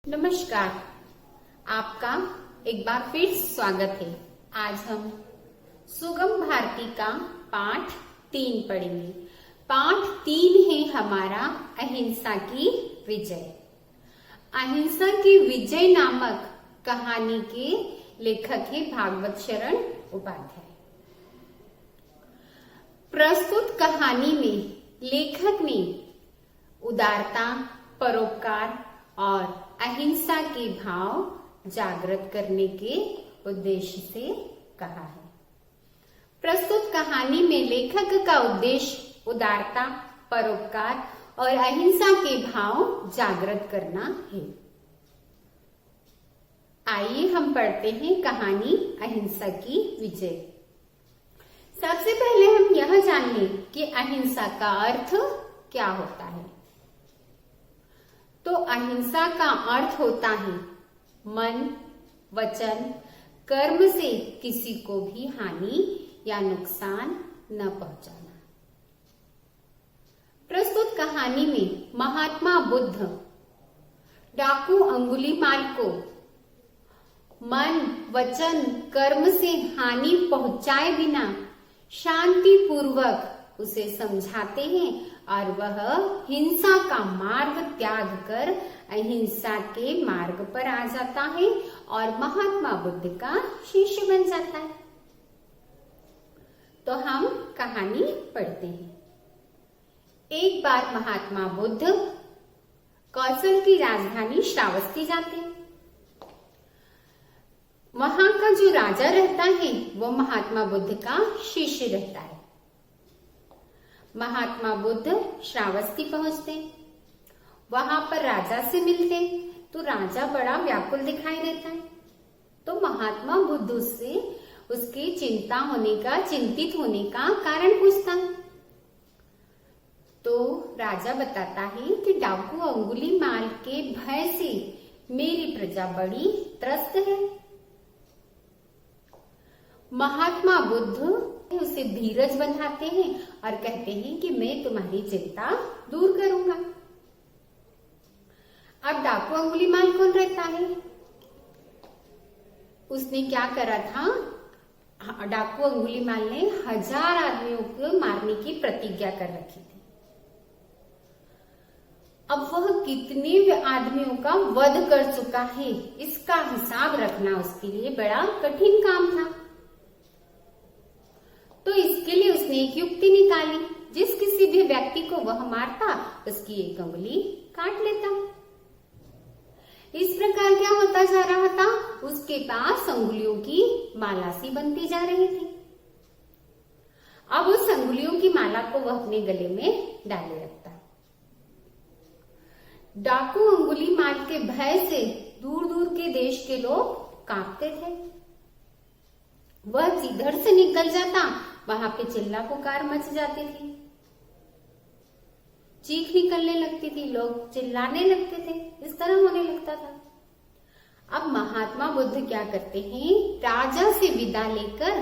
नमस्कार, आपका एक बार फिर स्वागत है। आज हम सुगम भारती का पाठ 3 पढ़ेंगे। पाठ 3 है हमारा अहिंसा की विजय। अहिंसा की विजय नामक कहानी के लेखक है भागवत शरण उपाध्याय। प्रस्तुत कहानी में लेखक ने उदारता, परोपकार और अहिंसा के भाव जागृत करने के उद्देश्य से कहा है। प्रस्तुत कहानी में लेखक का उद्देश्य उदारता, परोपकार और अहिंसा के भाव जागृत करना है। आइए हम पढ़ते हैं कहानी अहिंसा की विजय। सबसे पहले हम यह जान लें कि अहिंसा का अर्थ क्या होता है। तो अहिंसा का अर्थ होता है मन, वचन, कर्म से किसी को भी हानि या नुकसान न पहुंचाना। प्रस्तुत कहानी में महात्मा बुद्ध डाकू अंगुलीमाल को मन, वचन, कर्म से हानि पहुंचाए बिना शांति पूर्वक उसे समझाते हैं और वह हिंसा का मार्ग त्याग कर अहिंसा के मार्ग पर आ जाता है और महात्मा बुद्ध का शिष्य बन जाता है। तो हम कहानी पढ़ते हैं। एक बार महात्मा बुद्ध कौशल की राजधानी श्रावस्ती जाते हैं। वहां का जो राजा रहता है वो महात्मा बुद्ध का शिष्य रहता है। महात्मा बुद्ध श्रावस्ती पहुंचते, वहां पर राजा से मिलते तो राजा बड़ा व्याकुल दिखाई देता है। तो महात्मा बुद्ध उससे उसके चिंतित होने का कारण पूछता है। तो राजा बताता है कि डाकू अंगुलीमाल के भय से मेरी प्रजा बड़ी त्रस्त है। महात्मा बुद्ध उसे धीरज बंधाते हैं और कहते हैं कि मैं तुम्हारी चिंता दूर करूंगा। अब डाकू अंगुलीमाल कौन रहता है? उसने क्या करा था? डाकू अंगुलीमाल ने 1000 आदमियों को मारने की प्रतिज्ञा कर रखी थी। अब वह कितने आदमियों का वध कर चुका है, इसका हिसाब रखना उसके लिए बड़ा कठिन काम था। तो इसके लिए उसने एक युक्ति निकाली। जिस किसी भी व्यक्ति को वह मारता उसकी एक अंगुली काट लेता। इस प्रकार क्या होता जा रहा था? उसके पास अंगुलियों की माला सी बनती जा रही थी। अब उस अंगुलियों की माला को वह अपने गले में डाले रखता। डाकू अंगुलीमाल के भय से दूर दूर के देश के लोग कांपते थे। वह जिधर से निकल जाता वहां पे चिल्ला पुकार मच जाती थी, चीख निकलने लगती थी, लोग चिल्लाने लगते थे, इस तरह होने लगता था। अब महात्मा बुद्ध क्या करते हैं? राजा से विदा लेकर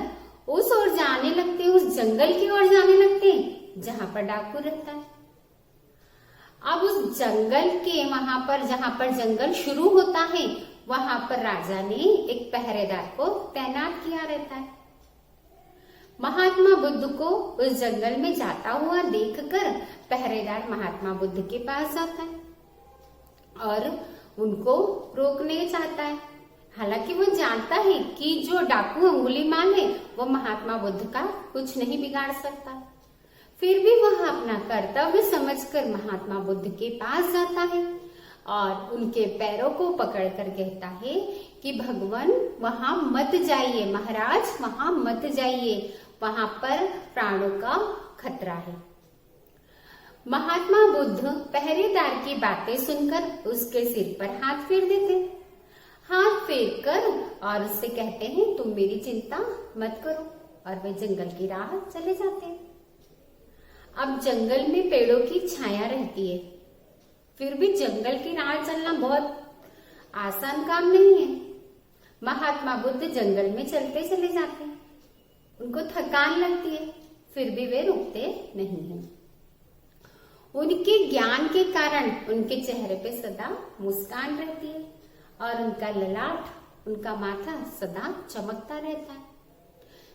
उस ओर जाने लगते, उस जंगल की ओर जाने लगते जहां पर डाकू रहता है। अब उस जंगल के वहां पर जहां पर जंगल शुरू होता है वहां पर राजा ने एक पहरेदार को तैनात किया रहता है। महात्मा बुद्ध को उस जंगल में जाता हुआ देखकर पहरेदार महात्मा बुद्ध के पास जाता है और उनको रोकने चाहता है। हालांकि वो जानता है कि जो डाकू अंगुलीमाल है वो महात्मा बुद्ध का कुछ नहीं बिगाड़ सकता। फिर भी वह अपना कर्तव्य समझकर महात्मा बुद्ध के पास जाता है और उनके पैरों को पकड़कर कहता है कि भगवान वहां मत जाइए, महाराज वहां मत जाइए, वहां पर प्राणों का खतरा है। महात्मा बुद्ध पहरेदार की बातें सुनकर उसके सिर पर हाथ फेर देते, हाथ फेर कर और उससे कहते हैं तुम मेरी चिंता मत करो, और वे जंगल की राह चले जाते हैं। अब जंगल में पेड़ों की छाया रहती है, फिर भी जंगल की राह चलना बहुत आसान काम नहीं है। महात्मा बुद्ध जंगल में चलते चले जाते हैं, उनको थकान लगती है, फिर भी वे रुकते नहीं हैं। उनके ज्ञान के कारण उनके चेहरे पे सदा मुस्कान रहती है और उनका ललाट, उनका माथा सदा चमकता रहता है।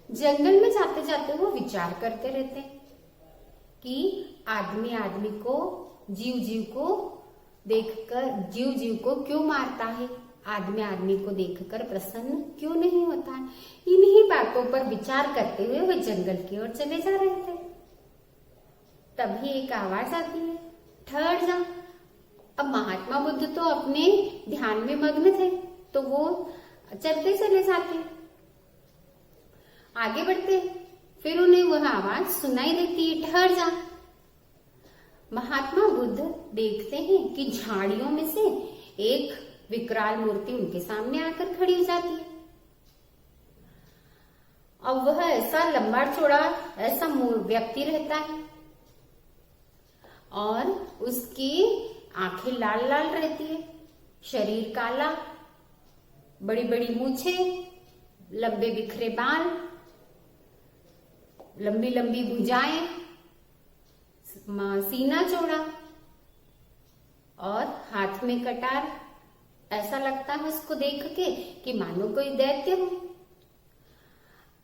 जंगल में जाते जाते वो विचार करते रहते हैं कि आदमी आदमी को, जीव जीव को देखकर, जीव जीव को क्यों मारता है, आदमी आदमी को देखकर प्रसन्न क्यों नहीं होता है। इन्हीं बातों पर विचार करते हुए वे जंगल की ओर चले जा रहे थे। तभी एक आवाज आती है, ठहर जा। अब महात्मा बुद्ध तो अपने ध्यान में मग्न थे, तो वो चलते चले जाते, आगे बढ़ते। फिर उन्हें वह आवाज सुनाई देती है, ठहर जा। महात्मा बुद्ध देखते हैं कि झाड़ियों में से एक विकराल मूर्ति उनके सामने आकर खड़ी हो जाती है। अब वह ऐसा लंबा चौड़ा ऐसा व्यक्ति रहता है और उसकी आंखें लाल लाल रहती है, शरीर काला, बड़ी बड़ी मूछें, लंबे बिखरे बाल, लंबी लंबी भुजाएं, सीना चौड़ा और हाथ में कटार। ऐसा लगता है उसको देख के कि मानो कोई दैत्य हो।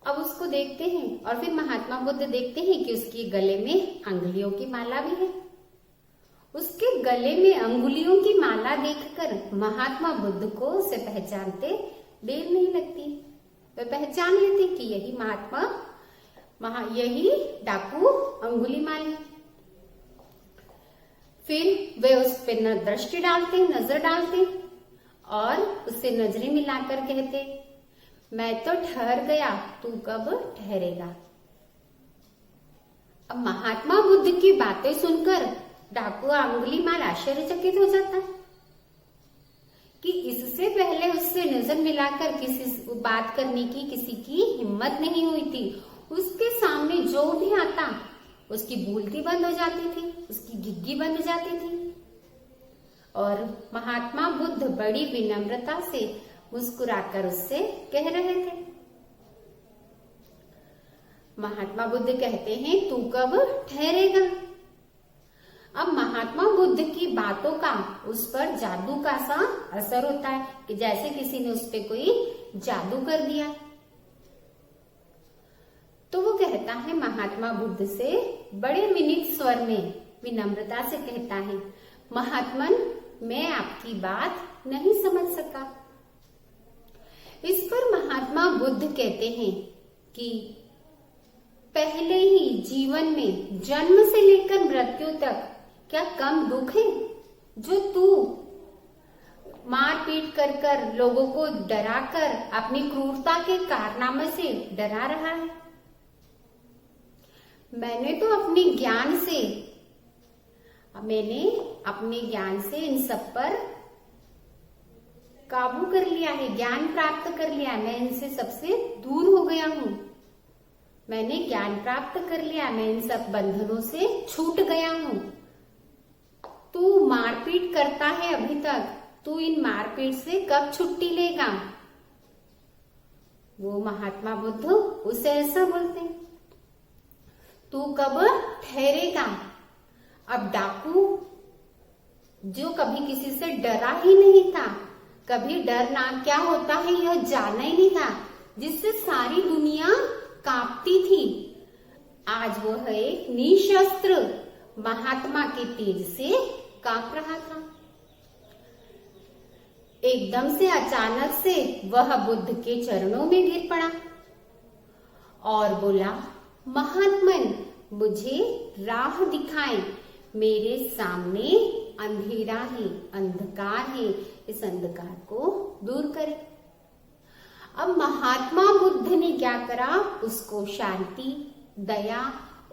अब उसको देखते हैं और फिर महात्मा बुद्ध देखते हैं कि उसके गले में अंगुलियों की माला भी है। उसके गले में अंगुलियों की माला देखकर महात्मा बुद्ध को उसे पहचानते देर नहीं लगती। वे पहचान लेते कि यही यही डाकू अंगुलीमाल है। फिर वे उस पर नजर डालते और उससे नजरें मिलाकर कहते, मैं तो ठहर गया, तू कब ठहरेगा। अब महात्मा बुद्ध की बातें सुनकर डाकू अंगुलीमाल आश्चर्यचकित हो जाता है कि इससे पहले उससे नजर मिलाकर किसी बात करने की किसी की हिम्मत नहीं हुई थी। उसके सामने जो भी आता उसकी बोलती बंद हो जाती थी, उसकी गिग्गी बंद हो जाती थी और महात्मा बुद्ध बड़ी विनम्रता से मुस्कुराकर उससे कह रहे थे। महात्मा बुद्ध कहते हैं, तू कब ठहरेगा। अब महात्मा बुद्ध की बातों का उस पर जादू का सा असर होता है कि जैसे किसी ने उस पर कोई जादू कर दिया। तो वो कहता है महात्मा बुद्ध से बड़े विनीत स्वर में विनम्रता से कहता है, महात्मन, मैं आपकी बात नहीं समझ सका। इस पर महात्मा बुद्ध कहते हैं कि पहले ही जीवन में जन्म से लेकर मृत्यु तक क्या कम दुख है जो तू मारपीट कर लोगों को डरा कर अपनी क्रूरता के कारनामे से डरा रहा है। मैंने अपने ज्ञान से इन सब पर काबू कर लिया है, ज्ञान प्राप्त कर लिया है। मैं इनसे सबसे दूर हो गया हूँ। मैंने ज्ञान प्राप्त कर लिया, मैं इन सब बंधनों से छूट गया हूँ। तू मारपीट करता है अभी तक, तू इन मारपीट से कब छुट्टी लेगा। वो महात्मा बुद्ध उसे ऐसा बोलते हैं, तू कब ठहरेगा। अब डाकू जो कभी किसी से डरा ही नहीं था, कभी डरना क्या होता है यह जाना ही नहीं था, जिससे सारी दुनिया कांपती थी, आज वो है एक निशस्त्र महात्मा के तेज से कांप रहा था। एकदम से अचानक से वह बुद्ध के चरणों में गिर पड़ा और बोला, महात्मन, मुझे राह दिखाएं, मेरे सामने अंधेरा है, अंधकार है, इस अंधकार को दूर करें। अब महात्मा बुद्ध ने क्या करा, उसको शांति, दया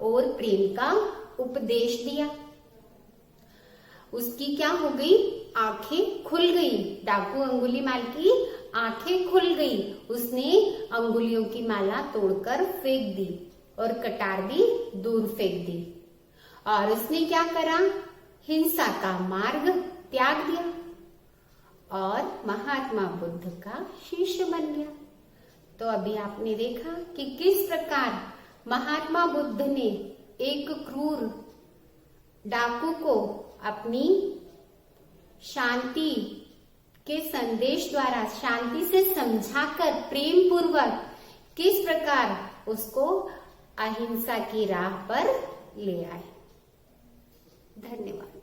और प्रेम का उपदेश दिया। उसकी क्या हो गई, आंखें खुल गई। डाकू अंगुलीमाल की आंखें खुल गई। उसने अंगुलियों की माला तोड़कर फेंक दी और कटार भी दूर फेंक दी और उसने क्या करा, हिंसा का मार्ग त्याग दिया और महात्मा बुद्ध का शिष्य बन गया। तो अभी आपने देखा कि किस प्रकार महात्मा बुद्ध ने एक क्रूर डाकू को अपनी शांति के संदेश द्वारा शांति से समझाकर प्रेम पूर्वक किस प्रकार उसको अहिंसा की राह पर ले आए। धन्यवाद।